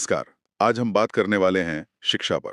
नमस्कार। आज हम बात करने वाले हैं शिक्षा पर।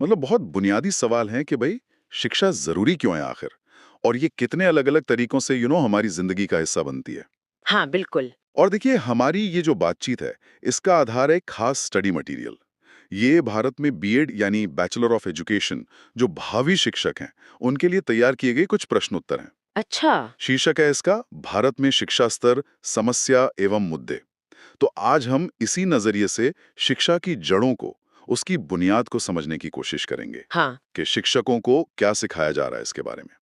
मतलब बहुत बुनियादी सवाल हैं कि भाई शिक्षा जरूरी क्यों है आखिर, और ये कितने अलग-अलग तरीकों से हमारी जिंदगी का हिस्सा बनती है। हाँ, बिल्कुल। और देखिए, हमारी ये जो बातचीत है, इसका आधार है एक खास स्टडी मटेरियल। ये भारत में बीएड यानी बैचलर ऑफ एजुकेशन, जो भावी शिक्षक हैं, उनके लिए तैयार किए गए कुछ प्रश्न उत्तर हैं। अच्छा। शीर्षक है इसका भारत में शिक्षा स्तर, समस्या एवं मुद्दे। तो आज हम इसी नजरिए से शिक्षा की जड़ों को, उसकी बुनियाद को समझने की कोशिश करेंगे हाँ, कि शिक्षकों को क्या सिखाया जा रहा है इसके बारे में।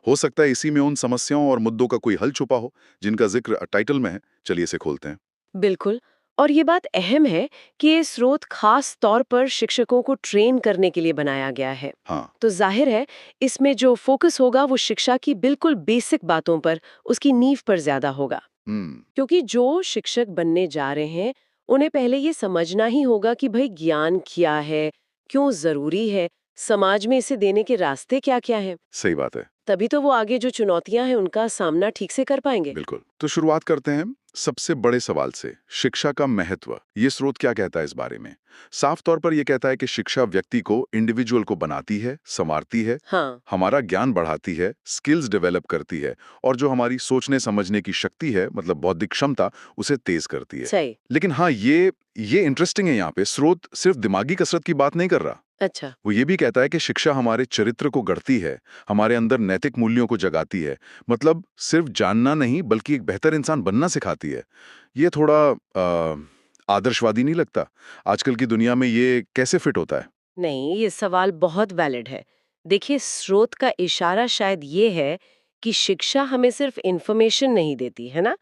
हो सकता है इसी में उन समस्याओं और मुद्दों का कोई हल छुपा हो जिनका जिक्र टाइटल में है। चलिए इसे खोलते हैं। बिल्कुल। और ये बात अहम है कि ये स्रोत खास तौर पर शिक्षकों को ट्रेन करने के लिए बनाया गया है। हाँ। तो जाहिर है, इसमें जो फोकस होगा वो शिक्षा की बिल्कुल बेसिक बातों पर, उसकी नींव पर ज्यादा होगा। हम्म। क्योंकि जो शिक्षक बनने जा रहे हैं, उन्हें पहले ये समझना ही होगा कि भाई ज्ञान क्या है, क्यों जरूरी है, समाज में इसे देने के रास्ते क्या-क्या हैं। सही बात है। तभी तो वो आगे जो चुनौतियां हैं, उनका सामना ठीक से कर पाएंगे। बिल्कुल, तो शुरुआत करते हैं सबसे बड़े सवाल से। शिक्षा का महत्व, ये स्रोत क्या कहता है इस बारे में? साफ तौर पर यह कहता है कि शिक्षा व्यक्ति को, इंडिविजुअल को बनाती है, संवारती है, हाँ, हमारा ज्ञान बढ़ाती है, स्किल्स डेवलप करती है, और जो हमारी सोचने समझने की शक्ति है, मतलब बौद्धिक क्षमता, उसे तेज करती है। सही। लेकिन हाँ, ये इंटरेस्टिंग है। यहाँ पे स्रोत सिर्फ दिमागी कसरत की बात नहीं कर रहा। अच्छा। वो ये भी कहता है कि शिक्षा हमारे चरित्र को गढ़ती है, हमारे अंदर नैतिक मूल्यों को जगाती है। मतलब सिर्फ जानना नहीं, बल्कि एक बेहतर इंसान बनना सिखाती है। ये थोड़ा आदर्शवादी नहीं लगता? आजकल की दुनिया में ये कैसे फिट होता है? नहीं, ये सवाल बहुत वैलिड है। देखिए, स्रोत का इशारा शायद ये है कि शिक्षा हमें सिर्फ इन्फॉर्मेशन नहीं देती, है ना?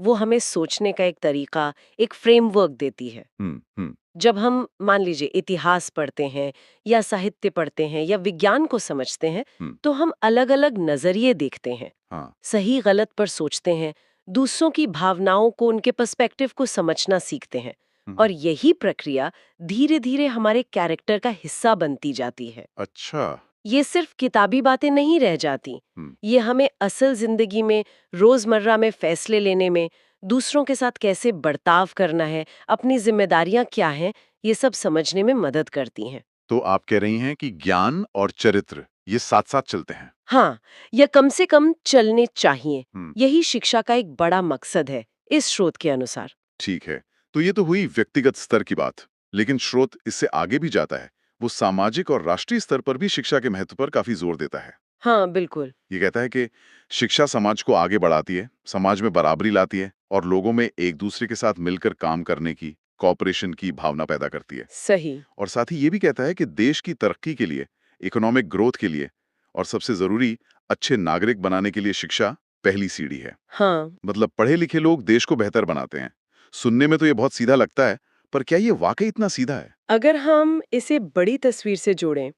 वो हमें सोचने का एक तरीका, एक फ्रेमवर्क देती है। हम्म। जब हम मान लीजिए इतिहास पढ़ते हैं या साहित्य पढ़ते हैं या विज्ञान को समझते हैं, हम्म। तो हम अलग-अलग नजरिए देखते हैं, हाँ। सही गलत पर सोचते हैं, दूसरों की भावनाओं को, उनके पर्सपेक्टिव को समझना सीखते हैं। हम्म। और यही प्रक्रिया धीरे-धीरे हमारे कैरेक्टर का हिस्सा बनती जाती है। अच्छा। ये सिर्फ किताबी बातें नहीं रह जाती। हम्म। ये हमें असल जिंदगी में, रोजमर्रा में फैसले लेने में, दूसरों के साथ कैसे बर्ताव करना है, अपनी जिम्मेदारियां क्या हैं, ये सब समझने में मदद करती हैं। तो आप कह रही हैं कि ज्ञान और चरित्र ये साथ साथ चलते हैं? हाँ, या कम से कम चलने चाहिए। हम्म। यही शिक्षा का एक बड़ा मकसद है, इस स्रोत के अनुसार। ठीक है। तो ये तो हुई व्यक्तिगत स्तर की बात, लेकिन स्रोत इससे आगे भी जाता है। वो सामाजिक और राष्ट्रीय स्तर पर भी शिक्षा के महत्व पर काफी जोर देता है। हाँ, बिल्कुल। ये कहता है कि शिक्षा समाज को आगे बढ़ाती है, समाज में बराबरी लाती है, और लोगों में एक दूसरे के साथ मिलकर काम करने की, कॉपरेशन की भावना पैदा करती है। सही। और साथ ही ये भी कहता है कि देश की तरक्की के लिए, इकोनॉमिक ग्रोथ के लिए, और सबसे जरूरी, अच्छे नागरिक बनाने के लिए शिक्षा पहली सीढ़ी है। हाँ। मतलब पढ़े लिखे लोग देश को बेहतर बनाते हैं। सुनने में तो ये बहुत सीधा लगता है, पर क्या ये वाकई इतना सीधा है? अगर हम इसे बड़ी तस्वीर से जोड़ें,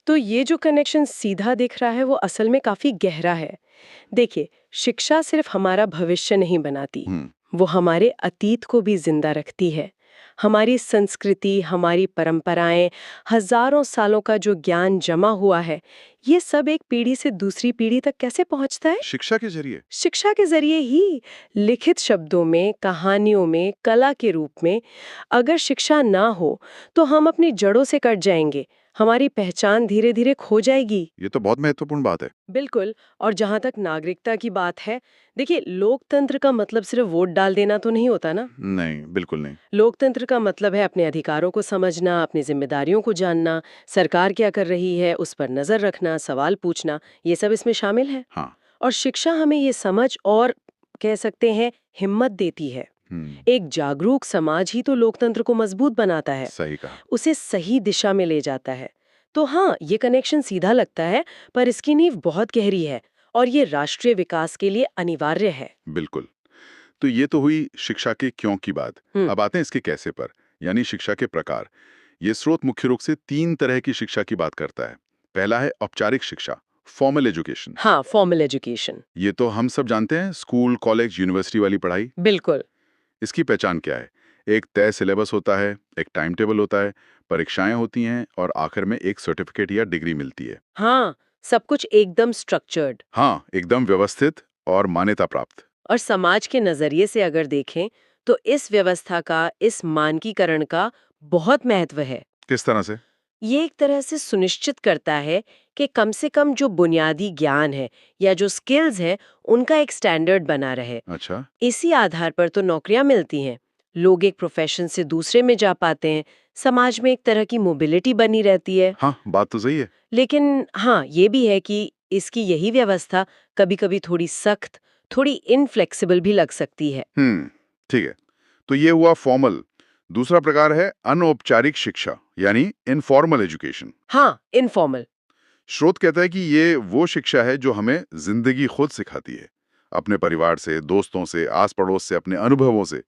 तो ये जो कनेक्शन सीधा दिख रहा है, वो असल में काफी गहरा है। देखिए, शिक्षा सिर्फ हमारा भविष्य नहीं बनाती, हम्म। वो हमारे अतीत को भी जिंदा रखती है। हमारी संस्कृति, हमारी परंपराएं, हजारों सालों का जो ज्ञान जमा हुआ है, ये सब एक पीढ़ी से दूसरी पीढ़ी तक कैसे पहुंचता है? शिक्षा के जरिए। शिक्षा के जरिए ही। लिखित शब्दों में, कहानियों में, कला के रूप में। अगर शिक्षा ना हो, तो हम अपनी जड़ों से कट जाएंगे, हमारी पहचान धीरे धीरे खो जाएगी। ये तो बहुत महत्वपूर्ण बात है। बिल्कुल। और जहाँ तक नागरिकता की बात है, देखिए, लोकतंत्र का मतलब सिर्फ वोट डाल देना तो नहीं होता ना। नहीं, बिल्कुल नहीं। लोकतंत्र का मतलब है अपने अधिकारों को समझना, अपनी जिम्मेदारियों को जानना, सरकार क्या कर रही है उस पर नजर रखना, सवाल पूछना, ये सब इसमें शामिल है। हाँ। और शिक्षा हमें ये समझ और, कह सकते हैं, हिम्मत देती है। हम्म। एक जागरूक समाज ही तो लोकतंत्र को मजबूत बनाता है, सही कहा। उसे सही दिशा में ले जाता है। तो हाँ, ये कनेक्शन सीधा लगता है, पर इसकी नींव बहुत गहरी है, और ये राष्ट्रीय विकास के लिए अनिवार्य है। बिल्कुल। तो ये तो हुई शिक्षा के क्यों की बात। हम्म। अब आते हैं इसके कैसे पर, यानी शिक्षा के प्रकार। ये स्रोत मुख्य रूप से 3 तरह की शिक्षा की बात करता है। पहला है औपचारिक शिक्षा, फॉर्मल एजुकेशन। हाँ, फॉर्मल एजुकेशन। ये तो हम सब जानते हैं, स्कूल, कॉलेज, यूनिवर्सिटी वाली पढ़ाई। बिल्कुल। इसकी पहचान क्या है? एक तय सिलेबस होता है, एक टाइम टेबल होता है, परीक्षाएं होती हैं, और आखिर में एक सर्टिफिकेट या डिग्री मिलती है। हाँ, सब कुछ एकदम स्ट्रक्चर्ड। हाँ, एकदम व्यवस्थित और मान्यता प्राप्त। और समाज के नजरिए से अगर देखें, तो इस व्यवस्था का, इस मानकीकरण का बहुत महत्व है। किस तरह से? ये एक तरह से सुनिश्चित करता है कि कम से कम जो बुनियादी ज्ञान है या जो स्किल्स हैं उनका एक स्टैंडर्ड बना रहे। अच्छा। इसी आधार पर तो नौकरियां मिलती हैं, लोग एक प्रोफेशन से दूसरे में जा पाते हैं, समाज में एक तरह की मोबिलिटी बनी रहती है। हाँ, बात तो सही है। लेकिन हाँ, ये भी है कि इसकी यही व्यवस्था कभी-कभी थोड़ी सख्त, थोड़ी इनफ्लेक्सिबल भी लग सकती है। ठीक है। तो ये हुआ फॉर्मल। दूसरा प्रकार है अनौपचारिक शिक्षा, यानी इनफॉर्मल एजुकेशन। हाँ, इनफॉर्मल। स्रोत कहता है कि ये वो शिक्षा है जो हमें जिंदगी खुद सिखाती है, अपने परिवार से, दोस्तों से, आस पड़ोस से, अपने अनुभवों से।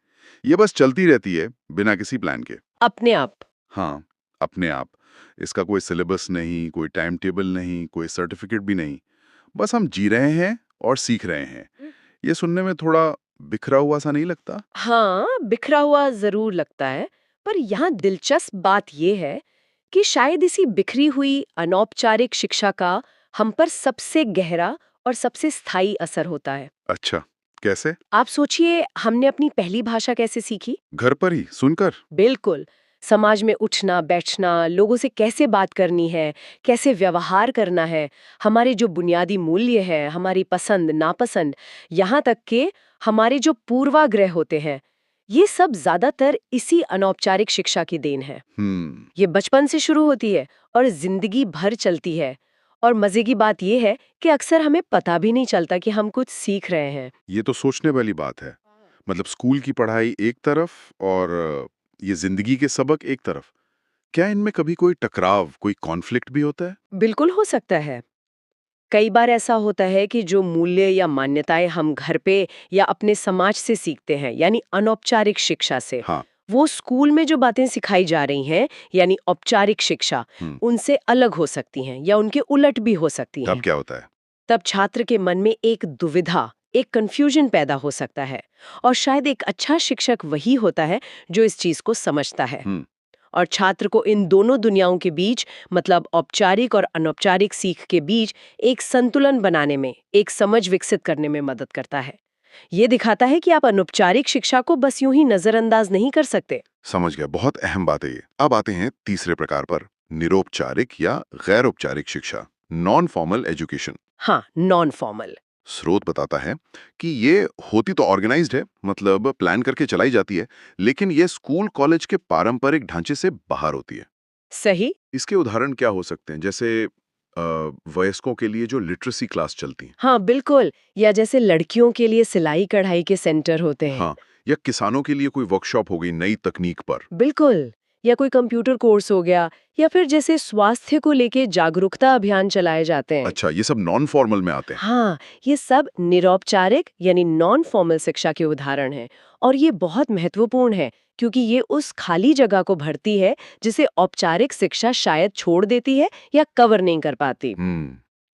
ये बस चलती रहती है बिना किसी प्लान के। अपने आप। हाँ, अपने आप। इसका कोई सिलेबस नहीं, कोई टाइम टेबल नहीं, कोई सर्टिफिकेट भी नहीं। बस हम जी रहे हैं और सीख रहे हैं। ये सुनने में थोड़ा बिखरा हुआ सा नहीं लगता? हाँ, बिखरा हुआ जरूर लगता है, पर यहाँ दिलचस्प बात यह है कि शायद इसी बिखरी हुई अनौपचारिक शिक्षा का हम पर सबसे गहरा और सबसे स्थायी असर होता है। अच्छा, कैसे? आप सोचिए, हमने अपनी पहली भाषा कैसे सीखी? घर पर ही, सुनकर? बिल्कुल। समाज में उठना, बैठना, लोगों से कैसे बात करनी है, कैसे व्यवहार करना है, हमारे जो बुनियादी मूल्य हैं, हमारी पसंद, नापसंद, यहाँ तक कि हमारे जो पूर्वाग्रह होते हैं, ये सब ज्यादातर इसी अनौपचारिक शिक्षा की देन है। ये बचपन से शुरू होती है और जिंदगी भर चलती है। और मजे की बात यह है कि अक्सर हमें पता भी नहीं चलता कि हम कुछ सीख रहे हैं। ये तो सोचने वाली बात है। मतलब स्कूल की पढ़ाई एक तरफ और ये जिंदगी के सबक एक तरफ। क्या इनमें कभी कोई टकराव, कोई कॉन्फ्लिक्ट भी होता है? बिल्कुल हो सकता है। कई बार ऐसा होता है कि जो मूल्य या मान्यताएं हम घर पे या अपने समाज से सीखते हैं, यानी अनौपचारिक शिक्षा से, हाँ। वो स्कूल में जो बातें सिखाई जा रही हैं, यानी औपचारिक शिक्षा, उनसे अलग हो सकती हैं या उनके उलट भी हो सकती तब हैं। क्या होता है? तब छात्र के मन में एक दुविधा, एक कंफ्यूजन पैदा हो सकता है। और शायद एक अच्छा शिक्षक वही होता है जो इस चीज को समझता है हम्म। और छात्र को इन दोनों दुनियाओं के बीच, मतलब औपचारिक और अनौपचारिक सीख के बीच एक संतुलन बनाने में, एक समझ विकसित करने में मदद करता है। ये दिखाता है कि आप अनौपचारिक शिक्षा को बस यूं ही नजरअंदाज नहीं कर सकते। समझ गया, बहुत अहम बात है ये। अब आते हैं तीसरे प्रकार पर, निरौपचारिक या गैर औपचारिक शिक्षा, नॉन फॉर्मल एजुकेशन। हाँ, नॉन फॉर्मल। स्रोत बताता है कि ये होती तो ऑर्गेनाइज्ड है, मतलब प्लान करके चलाई जाती है, लेकिन ये स्कूल कॉलेज के पारंपरिक ढांचे से बाहर होती है। सही। इसके उदाहरण क्या हो सकते हैं? जैसे वयस्कों के लिए जो लिटरेसी क्लास चलती हैं। हाँ, बिल्कुल। या जैसे लड़कियों के लिए सिलाई कढ़ाई के सेंटर होते हैं। हाँ, या किसानों के लिए कोई वर्कशॉप हो गई नई तकनीक पर। बिल्कुल। या कोई कंप्यूटर कोर्स हो गया, या फिर जैसे स्वास्थ्य को लेके जागरूकता अभियान चलाए जाते हैं। अच्छा, ये सब नॉन फॉर्मल में आते हैं। हाँ, ये सब निरौपचारिक यानी नॉन फॉर्मल शिक्षा के उदाहरण हैं। और ये बहुत महत्वपूर्ण है क्योंकि ये उस खाली जगह को भरती है जिसे औपचारिक शिक्षा शायद छोड़ देती है या कवर नहीं कर पाती।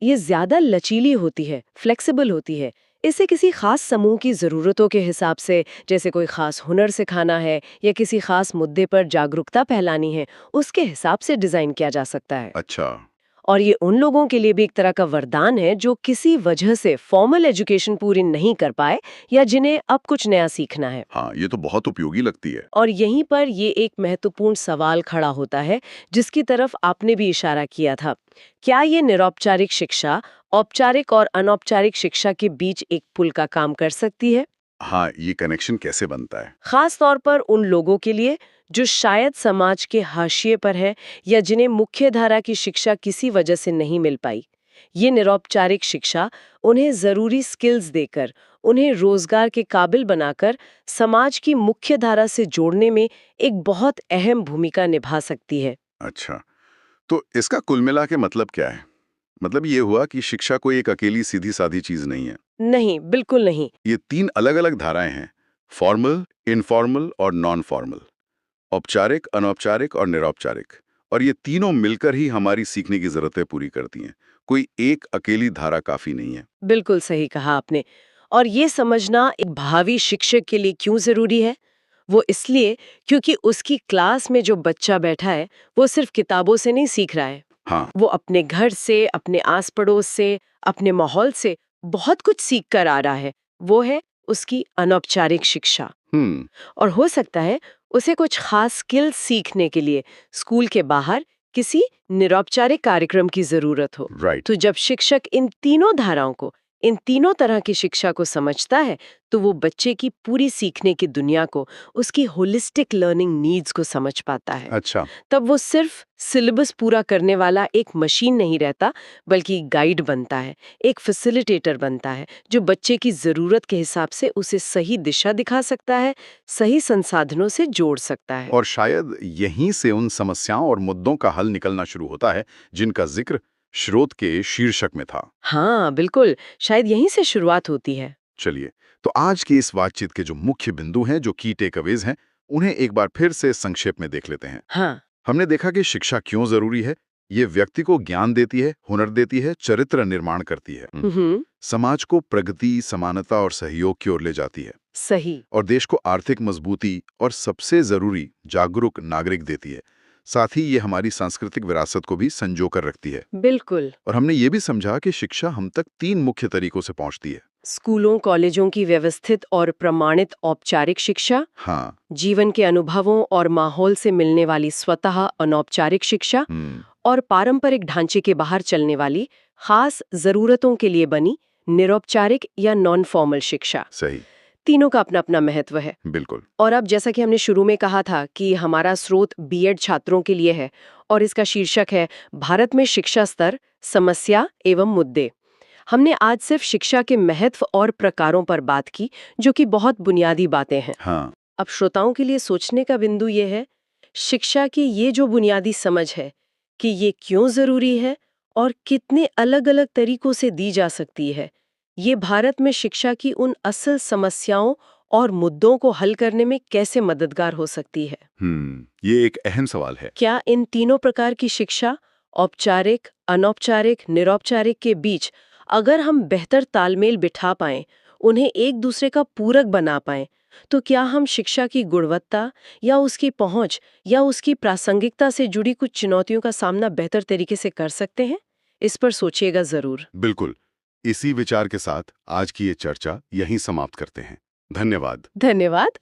ये ज्यादा लचीली होती है, फ्लेक्सिबल होती है। इसे किसी खास समूह की जरूरतों के हिसाब से, जैसे कोई खास हुनर सिखाना है या किसी खास मुद्दे पर जागरूकता फैलानी है, उसके हिसाब से डिजाइन किया जा सकता है। अच्छा। और ये उन लोगों के लिए भी एक तरह का वरदान है जो किसी वजह से फॉर्मल एजुकेशन पूरी नहीं कर पाए या जिन्हें अब कुछ नया सीखना है। हाँ, ये तो बहुत उपयोगी लगती है। और यहीं पर ये एक महत्वपूर्ण सवाल खड़ा होता है जिसकी तरफ आपने भी इशारा किया था। क्या ये निरौपचारिक शिक्षा औपचारिक और अनौपचारिक शिक्षा के बीच एक पुल का काम कर सकती है? हाँ, ये कनेक्शन कैसे बनता है? खास तौर पर उन लोगों के लिए जो शायद समाज के हाशिए पर है या जिन्हें मुख्य धारा की शिक्षा किसी वजह से नहीं मिल पाई। ये निरौपचारिक शिक्षा उन्हें जरूरी स्किल्स देकर, उन्हें रोजगार के काबिल बनाकर समाज की मुख्य धारा से जोड़ने में एक बहुत अहम भूमिका निभा सकती है। अच्छा, तो इसका कुल मिला के मतलब क्या है? मतलब ये हुआ कि शिक्षा कोई एक अकेली सीधी साधी चीज नहीं है। नहीं, बिल्कुल नहीं। ये 3 अलग-अलग धाराएं हैं, फॉर्मल, इनफॉर्मल और नॉन फॉर्मल, औपचारिक, अनौपचारिक और निरौपचारिक। और ये तीनों मिलकर ही हमारी सीखने की जरूरतें पूरी करती हैं। कोई एक अकेली धारा काफी नहीं है। बिल्कुल सही कहा आपने। और ये समझना एक भावी शिक्षक के लिए क्यों जरूरी है? वो इसलिए क्योंकि उसकी क्लास में जो बच्चा बैठा है, वो सिर्फ किताबों से नहीं सीख रहा है। हाँ। वो अपने घर से, अपने आस पड़ोस से, अपने माहौल से बहुत कुछ सीख कर आ रहा है। वो है उसकी अनौपचारिक शिक्षा। हम्म। और हो सकता है उसे कुछ खास स्किल सीखने के लिए स्कूल के बाहर किसी निरौपचारिक कार्यक्रम की जरूरत हो। राइट। तो जब शिक्षक इन तीनों धाराओं को, इन तीनों तरह की शिक्षा को समझता है, तो वो बच्चे की पूरी सीखने की दुनिया को, उसकी होलिस्टिक लर्निंग नीड्स को समझ पाता है। अच्छा। तब वो सिर्फ सिलेबस पूरा करने वाला एक मशीन नहीं रहता, बल्कि गाइड बनता है, एक फैसिलिटेटर बनता है, जो बच्चे की जरूरत के हिसाब से उसे सही दिशा दिखा सकता है, सही संसाधनों से जोड़ सकता है। और शायद यहीं से उन समस्याओं और मुद्दों का हल निकलना शुरू होता है जिनका जिक्र स्रोत के शीर्षक में था। हाँ बिल्कुल, शायद यहीं से शुरुआत होती है। चलिए, तो आज की इस बातचीत के जो मुख्य बिंदु हैं, जो की टेकअवेज हैं, उन्हें एक बार फिर से संक्षेप में देख लेते हैं। हाँ। हमने देखा कि शिक्षा क्यों जरूरी है। ये व्यक्ति को ज्ञान देती है, हुनर देती है, चरित्र निर्माण करती है। समाज को प्रगति, समानता और सहयोग की ओर ले जाती है। सही। और देश को आर्थिक मजबूती और सबसे जरूरी जागरूक नागरिक देती है। साथ ही ये हमारी सांस्कृतिक विरासत को भी संजो कर रखती है। बिल्कुल। और हमने ये भी समझा कि शिक्षा हम तक 3 मुख्य तरीकों से पहुंचती है। स्कूलों कॉलेजों की व्यवस्थित और प्रमाणित औपचारिक शिक्षा, हाँ। जीवन के अनुभवों और माहौल से मिलने वाली स्वतः अनौपचारिक शिक्षा, और पारंपरिक ढांचे के बाहर चलने वाली खास जरूरतों के लिए बनी निरौपचारिक या नॉन फॉर्मल शिक्षा। सही। तीनों का अपना अपना महत्व है। बिल्कुल। और अब जैसा कि हमने शुरू में कहा था कि हमारा स्रोत बीएड छात्रों के लिए है और इसका शीर्षक है भारत में शिक्षा स्तर, समस्या एवं मुद्दे। हमने आज सिर्फ शिक्षा के महत्व और प्रकारों पर बात की, जो कि बहुत बुनियादी बातें हैं। हाँ। अब श्रोताओं के लिए सोचने का बिंदु ये है, शिक्षा की ये जो बुनियादी समझ है कि ये क्यों जरूरी है और कितने अलग-अलग तरीकों से दी जा सकती है, ये भारत में शिक्षा की उन असल समस्याओं और मुद्दों को हल करने में कैसे मददगार हो सकती है। ये एक अहम सवाल है। क्या इन तीनों प्रकार की शिक्षा, औपचारिक, अनौपचारिक, निरौपचारिक के बीच अगर हम बेहतर तालमेल बिठा पाएं, उन्हें एक दूसरे का पूरक बना पाएं, तो क्या हम शिक्षा की गुणवत्ता या उसकी पहुंच या उसकी प्रासंगिकता से जुड़ी कुछ चुनौतियों का सामना बेहतर तरीके से कर सकते हैं? इस पर सोचिएगा जरूर। बिल्कुल। इसी विचार के साथ आज की ये चर्चा यहीं समाप्त करते हैं। धन्यवाद। धन्यवाद।